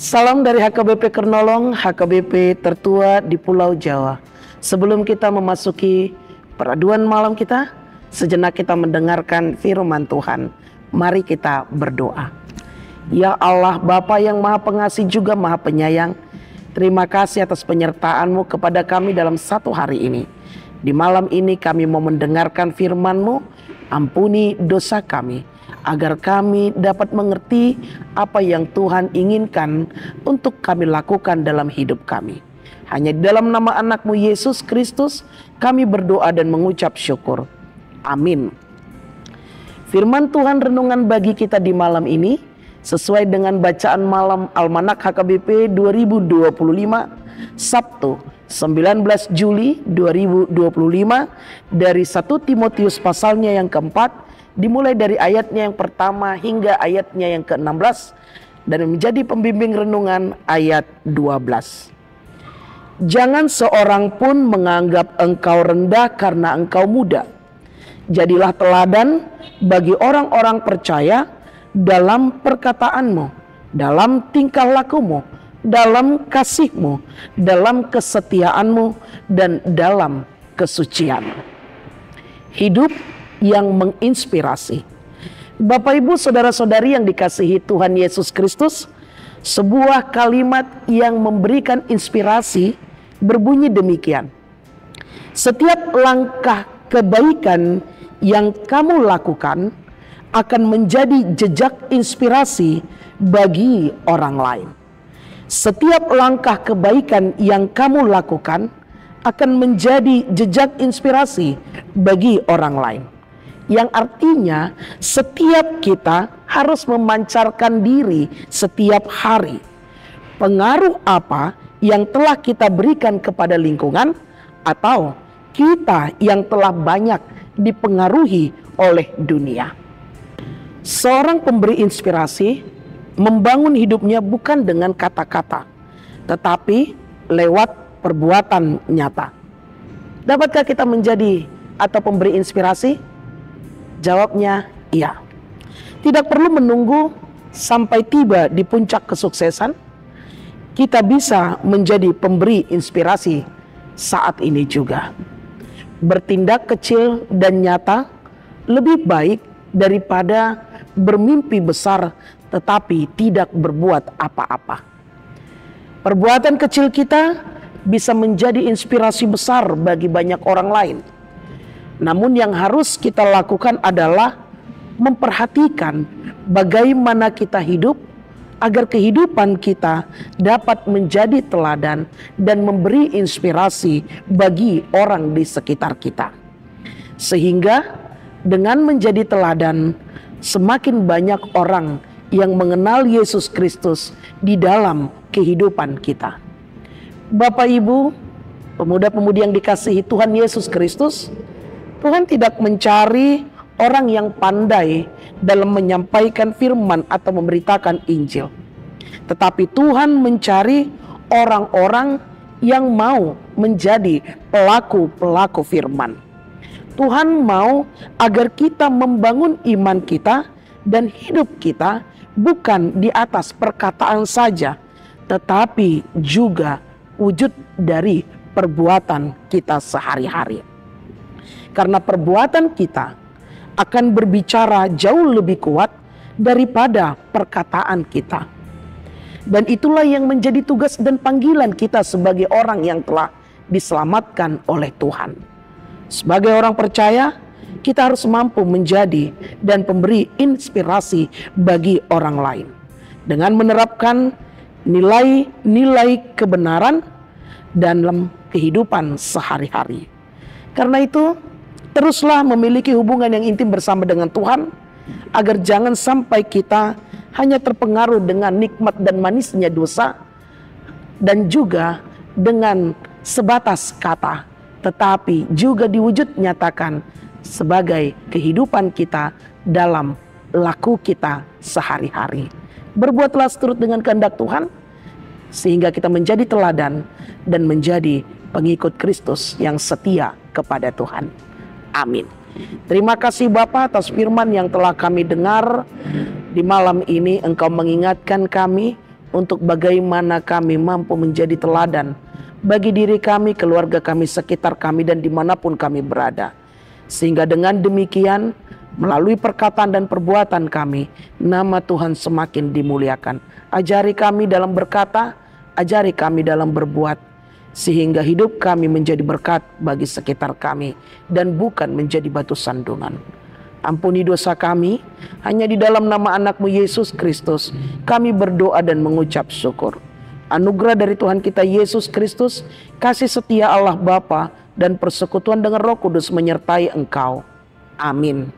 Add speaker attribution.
Speaker 1: Salam dari HKBP Kernolong, HKBP tertua di Pulau Jawa. Sebelum kita memasuki peraduan malam kita, sejenak kita mendengarkan firman Tuhan. Mari kita berdoa. Ya Allah, Bapa yang Maha Pengasih juga Maha Penyayang, terima kasih atas penyertaan-Mu kepada kami dalam satu hari ini. Di malam ini kami mau mendengarkan firman-Mu, ampuni dosa kami, agar kami dapat mengerti apa yang Tuhan inginkan untuk kami lakukan dalam hidup kami. Hanya di dalam nama anak-Mu Yesus Kristus kami berdoa dan mengucap syukur. Amin. Firman Tuhan renungan bagi kita di malam ini sesuai dengan bacaan malam Almanak HKBP 2025 Sabtu 19 Juli 2025 dari 1 Timotius pasalnya yang keempat, dimulai dari ayatnya yang pertama hingga ayatnya yang ke-16 dan menjadi pembimbing renungan ayat 12. Jangan seorang pun menganggap engkau rendah karena engkau muda. Jadilah teladan bagi orang-orang percaya dalam perkataanmu, dalam tingkah lakumu, dalam kasihmu, dalam kesetiaanmu, dan dalam kesucian. Hidup yang menginspirasi. Bapak, Ibu, saudara-saudari yang dikasihi Tuhan Yesus Kristus, sebuah kalimat yang memberikan inspirasi berbunyi demikian. Setiap langkah kebaikan yang kamu lakukan akan menjadi jejak inspirasi bagi orang lain. Setiap langkah kebaikan yang kamu lakukan akan menjadi jejak inspirasi bagi orang lain. Yang artinya setiap kita harus memancarkan diri setiap hari. Pengaruh apa yang telah kita berikan kepada lingkungan, atau kita yang telah banyak dipengaruhi oleh dunia. Seorang pemberi inspirasi membangun hidupnya bukan dengan kata-kata, tetapi lewat perbuatan nyata. Dapatkah kita menjadi atau pemberi inspirasi? Jawabnya iya. Tidak perlu menunggu sampai tiba di puncak kesuksesan. Kita bisa menjadi pemberi inspirasi saat ini juga. Bertindak kecil dan nyata lebih baik daripada bermimpi besar tetapi tidak berbuat apa-apa. Perbuatan kecil kita bisa menjadi inspirasi besar bagi banyak orang lain. Namun yang harus kita lakukan adalah memperhatikan bagaimana kita hidup agar kehidupan kita dapat menjadi teladan dan memberi inspirasi bagi orang di sekitar kita. Sehingga dengan menjadi teladan, semakin banyak orang yang mengenal Yesus Kristus di dalam kehidupan kita. Bapak, Ibu, pemuda-pemudi yang dikasihi Tuhan Yesus Kristus, Tuhan tidak mencari orang yang pandai dalam menyampaikan firman atau memberitakan Injil. Tetapi Tuhan mencari orang-orang yang mau menjadi pelaku-pelaku firman. Tuhan mau agar kita membangun iman kita dan hidup kita bukan di atas perkataan saja, tetapi juga wujud dari perbuatan kita sehari-hari. Karena perbuatan kita akan berbicara jauh lebih kuat daripada perkataan kita. Dan itulah yang menjadi tugas dan panggilan kita sebagai orang yang telah diselamatkan oleh Tuhan. Sebagai orang percaya, kita harus mampu menjadi dan memberi inspirasi bagi orang lain dengan menerapkan nilai-nilai kebenaran dalam kehidupan sehari-hari. Karena itu, teruslah memiliki hubungan yang intim bersama dengan Tuhan, agar jangan sampai kita hanya terpengaruh dengan nikmat dan manisnya dosa, dan juga dengan sebatas kata, tetapi juga diwujud nyatakan sebagai kehidupan kita dalam laku kita sehari-hari. Berbuatlah seturut dengan kehendak Tuhan, sehingga kita menjadi teladan dan menjadi pengikut Kristus yang setia kepada Tuhan. Amin. Terima kasih Bapa atas firman yang telah kami dengar. Di malam ini Engkau mengingatkan kami untuk bagaimana kami mampu menjadi teladan bagi diri kami, keluarga kami, sekitar kami, dan dimanapun kami berada. Sehingga dengan demikian, melalui perkataan dan perbuatan kami, nama Tuhan semakin dimuliakan. Ajari kami dalam berkata, ajari kami dalam berbuat, sehingga hidup kami menjadi berkat bagi sekitar kami dan bukan menjadi batu sandungan. Ampuni dosa kami, hanya di dalam nama anak-Mu Yesus Kristus kami berdoa dan mengucap syukur. Anugerah dari Tuhan kita Yesus Kristus, kasih setia Allah Bapa, dan persekutuan dengan Roh Kudus menyertai engkau. Amin.